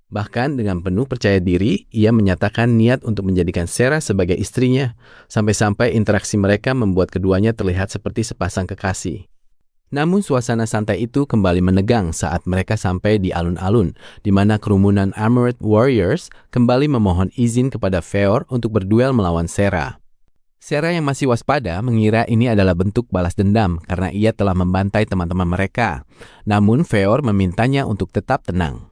Bahkan dengan penuh percaya diri, ia menyatakan niat untuk menjadikan Sarah sebagai istrinya, sampai-sampai interaksi mereka membuat keduanya terlihat seperti sepasang kekasih. Namun suasana santai itu kembali menegang saat mereka sampai di alun-alun, di mana kerumunan Armored Warriors kembali memohon izin kepada Feor untuk berduel melawan Sarah. Sarah yang masih waspada mengira ini adalah bentuk balas dendam karena ia telah membantai teman-teman mereka. Namun Feor memintanya untuk tetap tenang.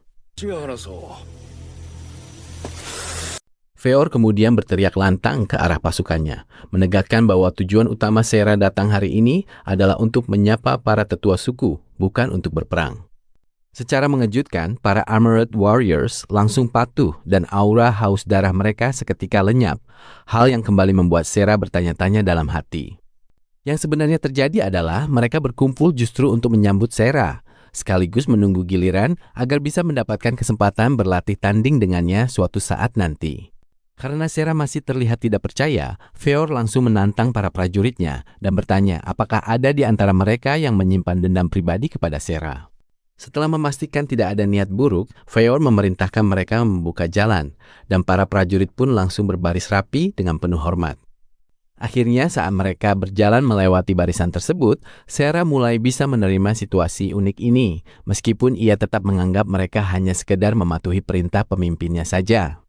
Feor kemudian berteriak lantang ke arah pasukannya, menegaskan bahwa tujuan utama Sarah datang hari ini adalah untuk menyapa para tetua suku, bukan untuk berperang. Secara mengejutkan, para Armored Warriors langsung patuh dan aura haus darah mereka seketika lenyap, hal yang kembali membuat Sarah bertanya-tanya dalam hati. Yang sebenarnya terjadi adalah mereka berkumpul justru untuk menyambut Sarah, sekaligus menunggu giliran agar bisa mendapatkan kesempatan berlatih tanding dengannya suatu saat nanti. Karena Sarah masih terlihat tidak percaya, Feor langsung menantang para prajuritnya dan bertanya apakah ada di antara mereka yang menyimpan dendam pribadi kepada Sarah. Setelah memastikan tidak ada niat buruk, Feor memerintahkan mereka membuka jalan, dan para prajurit pun langsung berbaris rapi dengan penuh hormat. Akhirnya saat mereka berjalan melewati barisan tersebut, Sarah mulai bisa menerima situasi unik ini, meskipun ia tetap menganggap mereka hanya sekedar mematuhi perintah pemimpinnya saja.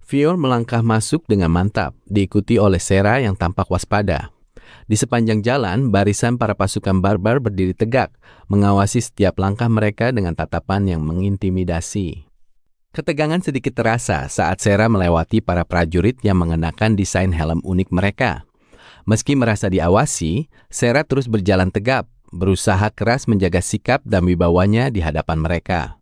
Feor melangkah masuk dengan mantap, diikuti oleh Sarah yang tampak waspada. Di sepanjang jalan, barisan para pasukan barbar berdiri tegak, mengawasi setiap langkah mereka dengan tatapan yang mengintimidasi. Ketegangan sedikit terasa saat Sarah melewati para prajurit yang mengenakan desain helm unik mereka. Meski merasa diawasi, Sarah terus berjalan tegap, berusaha keras menjaga sikap dan wibawanya di hadapan mereka.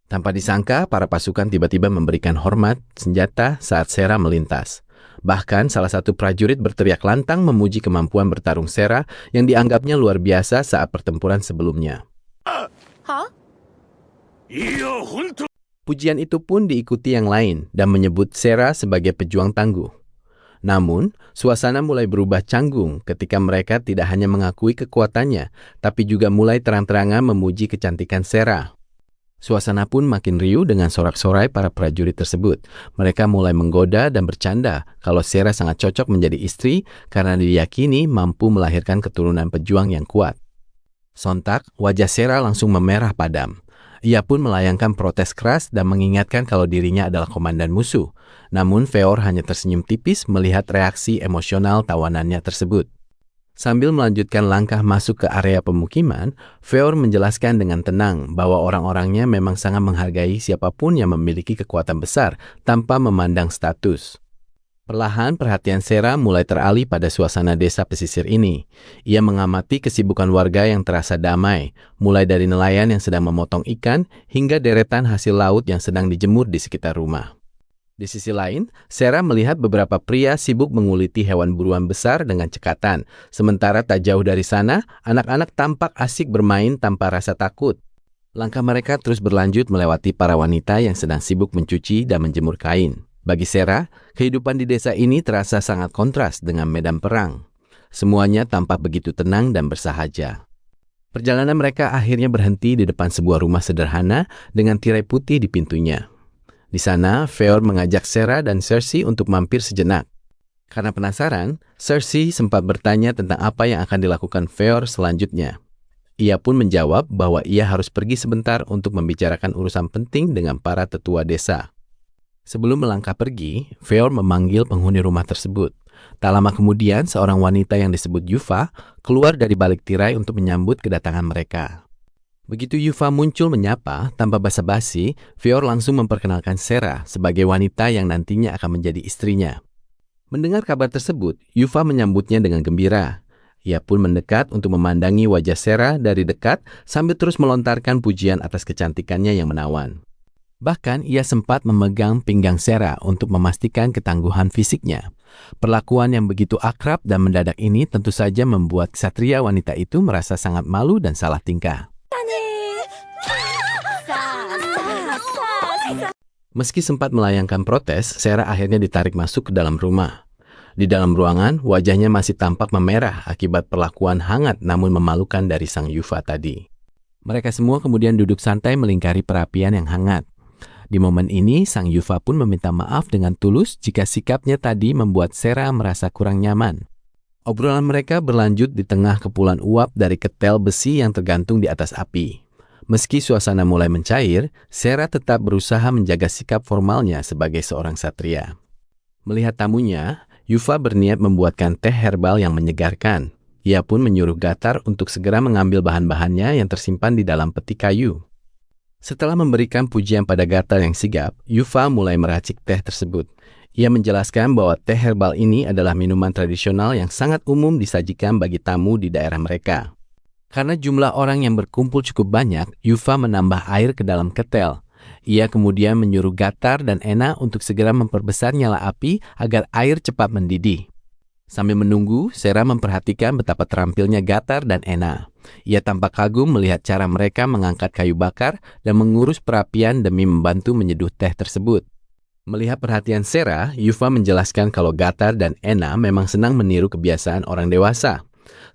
Tanpa disangka, para pasukan tiba-tiba memberikan hormat senjata saat Sarah melintas. Bahkan salah satu prajurit berteriak lantang memuji kemampuan bertarung Sarah yang dianggapnya luar biasa saat pertempuran sebelumnya. Pujian itu pun diikuti yang lain dan menyebut Sarah sebagai pejuang tangguh. Namun, suasana mulai berubah canggung ketika mereka tidak hanya mengakui kekuatannya, tapi juga mulai terang-terangan memuji kecantikan Sarah. Suasana pun makin riuh dengan sorak-sorai para prajurit tersebut. Mereka mulai menggoda dan bercanda kalau Sarah sangat cocok menjadi istri karena diyakini mampu melahirkan keturunan pejuang yang kuat. Sontak, wajah Sarah langsung memerah padam. Ia pun melayangkan protes keras dan mengingatkan kalau dirinya adalah komandan musuh. Namun Feor hanya tersenyum tipis melihat reaksi emosional tawanannya tersebut. Sambil melanjutkan langkah masuk ke area pemukiman, Feor menjelaskan dengan tenang bahwa orang-orangnya memang sangat menghargai siapapun yang memiliki kekuatan besar tanpa memandang status. Perlahan perhatian Sarah mulai teralih pada suasana desa pesisir ini. Ia mengamati kesibukan warga yang terasa damai, mulai dari nelayan yang sedang memotong ikan hingga deretan hasil laut yang sedang dijemur di sekitar rumah. Di sisi lain, Sarah melihat beberapa pria sibuk menguliti hewan buruan besar dengan cekatan. Sementara tak jauh dari sana, anak-anak tampak asik bermain tanpa rasa takut. Langkah mereka terus berlanjut melewati para wanita yang sedang sibuk mencuci dan menjemur kain. Bagi Sarah, kehidupan di desa ini terasa sangat kontras dengan medan perang. Semuanya tampak begitu tenang dan bersahaja. Perjalanan mereka akhirnya berhenti di depan sebuah rumah sederhana dengan tirai putih di pintunya. Di sana, Feor mengajak Sarah dan Cersei untuk mampir sejenak. Karena penasaran, Cersei sempat bertanya tentang apa yang akan dilakukan Feor selanjutnya. Ia pun menjawab bahwa ia harus pergi sebentar untuk membicarakan urusan penting dengan para tetua desa. Sebelum melangkah pergi, Feor memanggil penghuni rumah tersebut. Tak lama kemudian, seorang wanita yang disebut Yuva keluar dari balik tirai untuk menyambut kedatangan mereka. Begitu Yuva muncul menyapa, tanpa basa-basi, Feor langsung memperkenalkan Sarah sebagai wanita yang nantinya akan menjadi istrinya. Mendengar kabar tersebut, Yuva menyambutnya dengan gembira. Ia pun mendekat untuk memandangi wajah Sarah dari dekat sambil terus melontarkan pujian atas kecantikannya yang menawan. Bahkan ia sempat memegang pinggang Sera untuk memastikan ketangguhan fisiknya. Perlakuan yang begitu akrab dan mendadak ini tentu saja membuat ksatria wanita itu merasa sangat malu dan salah tingkah. Meski sempat melayangkan protes, Sera akhirnya ditarik masuk ke dalam rumah. Di dalam ruangan, wajahnya masih tampak memerah akibat perlakuan hangat namun memalukan dari sang Yuva tadi. Mereka semua kemudian duduk santai melingkari perapian yang hangat. Di momen ini, sang Yuva pun meminta maaf dengan tulus jika sikapnya tadi membuat Sera merasa kurang nyaman. Obrolan mereka berlanjut di tengah kepulan uap dari ketel besi yang tergantung di atas api. Meski suasana mulai mencair, Sera tetap berusaha menjaga sikap formalnya sebagai seorang satria. Melihat tamunya, Yuva berniat membuatkan teh herbal yang menyegarkan. Ia pun menyuruh Gatar untuk segera mengambil bahan-bahannya yang tersimpan di dalam peti kayu. Setelah memberikan pujian pada Gatar yang sigap, Yuva mulai meracik teh tersebut. Ia menjelaskan bahwa teh herbal ini adalah minuman tradisional yang sangat umum disajikan bagi tamu di daerah mereka. Karena jumlah orang yang berkumpul cukup banyak, Yuva menambah air ke dalam ketel. Ia kemudian menyuruh Gatar dan Ena untuk segera memperbesar nyala api agar air cepat mendidih. Sambil menunggu, Sera memperhatikan betapa terampilnya Gatar dan Ena. Ia tampak kagum melihat cara mereka mengangkat kayu bakar dan mengurus perapian demi membantu menyeduh teh tersebut. Melihat perhatian Sera, Yuva menjelaskan kalau Gatar dan Ena memang senang meniru kebiasaan orang dewasa.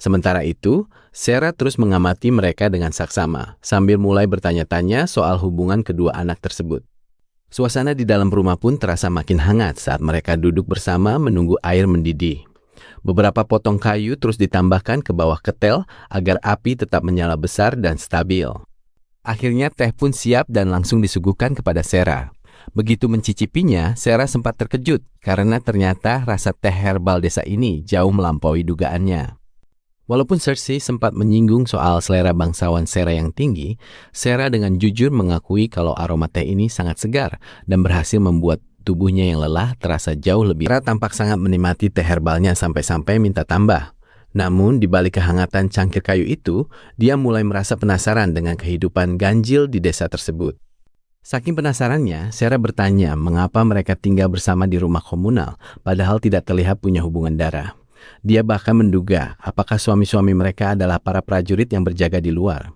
Sementara itu, Sera terus mengamati mereka dengan saksama, sambil mulai bertanya-tanya soal hubungan kedua anak tersebut. Suasana di dalam rumah pun terasa makin hangat saat mereka duduk bersama menunggu air mendidih. Beberapa potong kayu terus ditambahkan ke bawah ketel agar api tetap menyala besar dan stabil. Akhirnya teh pun siap dan langsung disuguhkan kepada Sera. Begitu mencicipinya, Sera sempat terkejut karena ternyata rasa teh herbal desa ini jauh melampaui dugaannya. Walaupun Cersei sempat menyinggung soal selera bangsawan Sera yang tinggi, Sera dengan jujur mengakui kalau aroma teh ini sangat segar dan berhasil membuat tubuhnya yang lelah terasa jauh lebih. Sera tampak sangat menikmati teh herbalnya sampai-sampai minta tambah. Namun, di balik kehangatan cangkir kayu itu, dia mulai merasa penasaran dengan kehidupan ganjil di desa tersebut. Saking penasarannya, Sera bertanya mengapa mereka tinggal bersama di rumah komunal, padahal tidak terlihat punya hubungan darah. Dia bahkan menduga apakah suami-suami mereka adalah para prajurit yang berjaga di luar.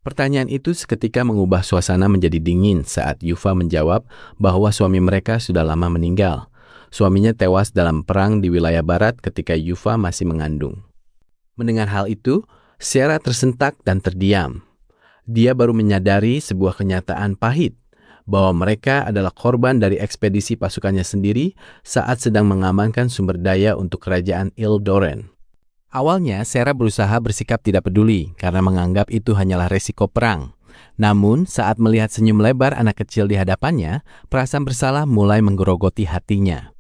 Pertanyaan itu seketika mengubah suasana menjadi dingin saat Yuva menjawab bahwa suami mereka sudah lama meninggal. Suaminya tewas dalam perang di wilayah barat ketika Yuva masih mengandung. Mendengar hal itu, Sera tersentak dan terdiam. Dia baru menyadari sebuah kenyataan pahit, bahwa mereka adalah korban dari ekspedisi pasukannya sendiri saat sedang mengamankan sumber daya untuk kerajaan Ildoren. Awalnya, Sera berusaha bersikap tidak peduli karena menganggap itu hanyalah resiko perang. Namun, saat melihat senyum lebar anak kecil di hadapannya, perasaan bersalah mulai menggerogoti hatinya.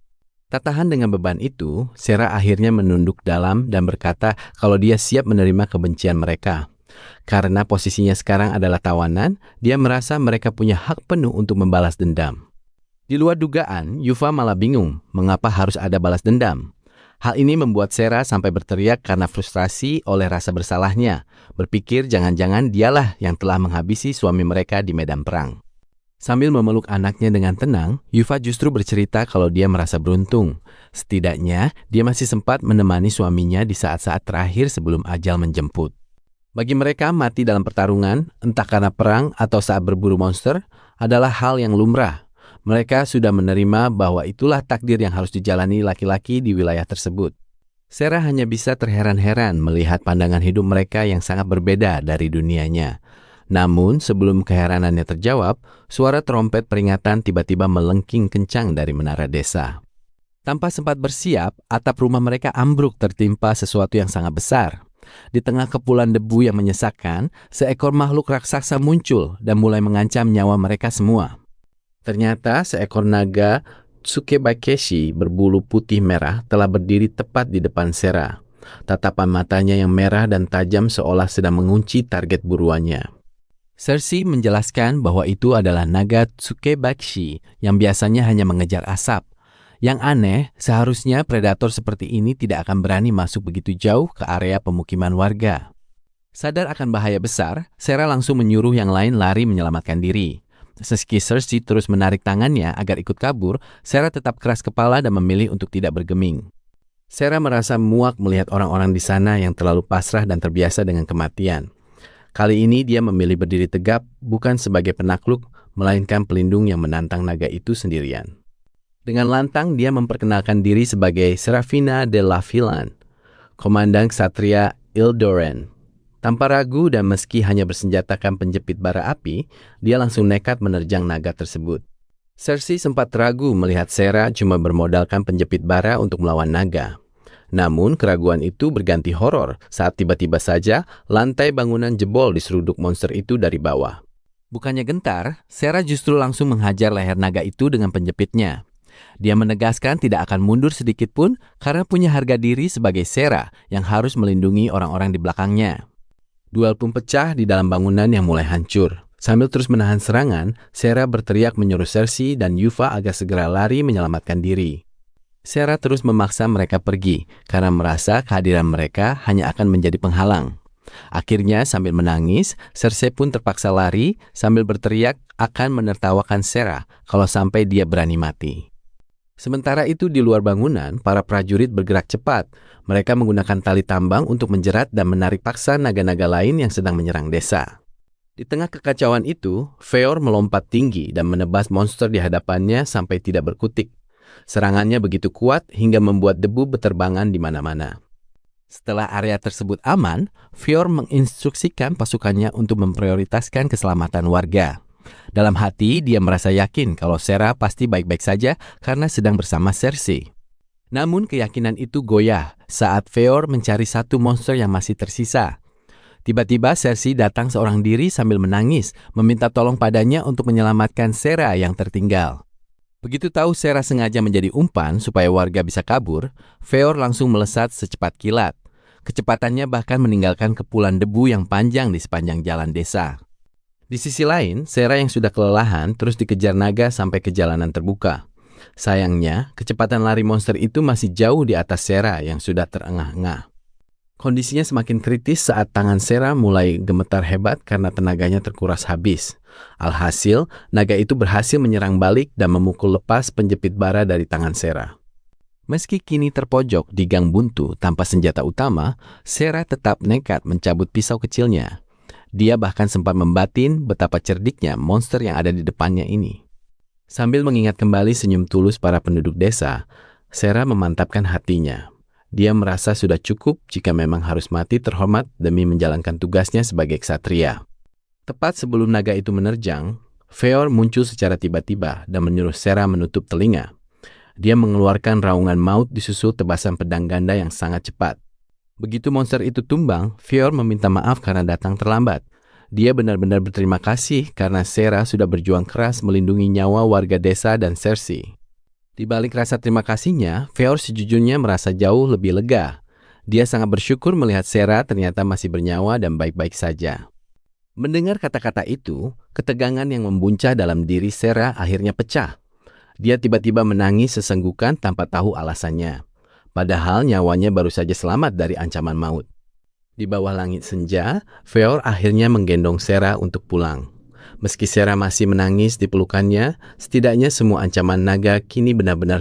Tak tahan dengan beban itu, Sera akhirnya menunduk dalam dan berkata kalau dia siap menerima kebencian mereka. Karena posisinya sekarang adalah tawanan, dia merasa mereka punya hak penuh untuk membalas dendam. Di luar dugaan, Yuva malah bingung mengapa harus ada balas dendam. Hal ini membuat Sera sampai berteriak karena frustrasi oleh rasa bersalahnya, berpikir jangan-jangan dialah yang telah menghabisi suami mereka di medan perang. Sambil memeluk anaknya dengan tenang, Yuva justru bercerita kalau dia merasa beruntung. Setidaknya, dia masih sempat menemani suaminya di saat-saat terakhir sebelum ajal menjemput. Bagi mereka, mati dalam pertarungan, entah karena perang atau saat berburu monster, adalah hal yang lumrah. Mereka sudah menerima bahwa itulah takdir yang harus dijalani laki-laki di wilayah tersebut. Sera hanya bisa terheran-heran melihat pandangan hidup mereka yang sangat berbeda dari dunianya. Namun, sebelum keheranannya terjawab, suara trompet peringatan tiba-tiba melengking kencang dari menara desa. Tanpa sempat bersiap, atap rumah mereka ambruk tertimpa sesuatu yang sangat besar. Di tengah kepulan debu yang menyesakkan, seekor makhluk raksasa muncul dan mulai mengancam nyawa mereka semua. Ternyata seekor naga Tsukebakeshi berbulu putih merah telah berdiri tepat di depan Sera. Tatapan matanya yang merah dan tajam seolah sedang mengunci target buruannya. Cersei menjelaskan bahwa itu adalah naga Tsukebakeshi yang biasanya hanya mengejar asap. Yang aneh, seharusnya predator seperti ini tidak akan berani masuk begitu jauh ke area pemukiman warga. Sadar akan bahaya besar, Sera langsung menyuruh yang lain lari menyelamatkan diri. Meski Cersei terus menarik tangannya agar ikut kabur, Sarah tetap keras kepala dan memilih untuk tidak bergeming. Sarah merasa muak melihat orang-orang di sana yang terlalu pasrah dan terbiasa dengan kematian. Kali ini dia memilih berdiri tegap bukan sebagai penakluk, melainkan pelindung yang menantang naga itu sendirian. Dengan lantang dia memperkenalkan diri sebagai Serafina de la Villan, komandan ksatria Ildoran. Tanpa ragu dan meski hanya bersenjatakan penjepit bara api, dia langsung nekat menerjang naga tersebut. Cersei sempat ragu melihat Sarah cuma bermodalkan penjepit bara untuk melawan naga. Namun keraguan itu berganti horor saat tiba-tiba saja lantai bangunan jebol di seruduk monster itu dari bawah. Bukannya gentar, Sarah justru langsung menghajar leher naga itu dengan penjepitnya. Dia menegaskan tidak akan mundur sedikit pun karena punya harga diri sebagai Sarah yang harus melindungi orang-orang di belakangnya. Duel pun pecah di dalam bangunan yang mulai hancur. Sambil terus menahan serangan, Sarah berteriak menyuruh Cersei dan Yuva agar segera lari menyelamatkan diri. Sarah terus memaksa mereka pergi karena merasa kehadiran mereka hanya akan menjadi penghalang. Akhirnya sambil menangis, Cersei pun terpaksa lari sambil berteriak akan menertawakan Sarah kalau sampai dia berani mati. Sementara itu di luar bangunan, para prajurit bergerak cepat. Mereka menggunakan tali tambang untuk menjerat dan menarik paksa naga-naga lain yang sedang menyerang desa. Di tengah kekacauan itu, Feor melompat tinggi dan menebas monster di hadapannya sampai tidak berkutik. Serangannya begitu kuat hingga membuat debu berterbangan di mana-mana. Setelah area tersebut aman, Feor menginstruksikan pasukannya untuk memprioritaskan keselamatan warga. Dalam hati, dia merasa yakin kalau Sarah pasti baik-baik saja karena sedang bersama Cersei. Namun keyakinan itu goyah saat Feor mencari satu monster yang masih tersisa. Tiba-tiba Cersei datang seorang diri sambil menangis, meminta tolong padanya untuk menyelamatkan Sarah yang tertinggal. Begitu tahu Sarah sengaja menjadi umpan supaya warga bisa kabur, Feor langsung melesat secepat kilat. Kecepatannya bahkan meninggalkan kepulan debu yang panjang di sepanjang jalan desa. Di sisi lain, Sarah yang sudah kelelahan terus dikejar naga sampai ke jalanan terbuka. Sayangnya, kecepatan lari monster itu masih jauh di atas Sarah yang sudah terengah-engah. Kondisinya semakin kritis saat tangan Sarah mulai gemetar hebat karena tenaganya terkuras habis. Alhasil, naga itu berhasil menyerang balik dan memukul lepas penjepit bara dari tangan Sarah. Meski kini terpojok di gang buntu tanpa senjata utama, Sarah tetap nekat mencabut pisau kecilnya. Dia bahkan sempat membatin betapa cerdiknya monster yang ada di depannya ini. Sambil mengingat kembali senyum tulus para penduduk desa, Sarah memantapkan hatinya. Dia merasa sudah cukup jika memang harus mati terhormat demi menjalankan tugasnya sebagai ksatria. Tepat sebelum naga itu menerjang, Feor muncul secara tiba-tiba dan menyuruh Sarah menutup telinga. Dia mengeluarkan raungan maut disusul tebasan pedang ganda yang sangat cepat. Begitu monster itu tumbang, Feor meminta maaf karena datang terlambat. Dia benar-benar berterima kasih karena Sarah sudah berjuang keras melindungi nyawa warga desa dan Cersei. Di balik rasa terima kasihnya, Feor sejujurnya merasa jauh lebih lega. Dia sangat bersyukur melihat Sarah ternyata masih bernyawa dan baik-baik saja. Mendengar kata-kata itu, ketegangan yang membuncah dalam diri Sarah akhirnya pecah. Dia tiba-tiba menangis sesenggukan tanpa tahu alasannya. Padahal nyawanya baru saja selamat dari ancaman maut. Di bawah langit senja, Feor akhirnya menggendong Sarah untuk pulang. Meski Sarah masih menangis di pelukannya, setidaknya semua ancaman naga kini benar-benar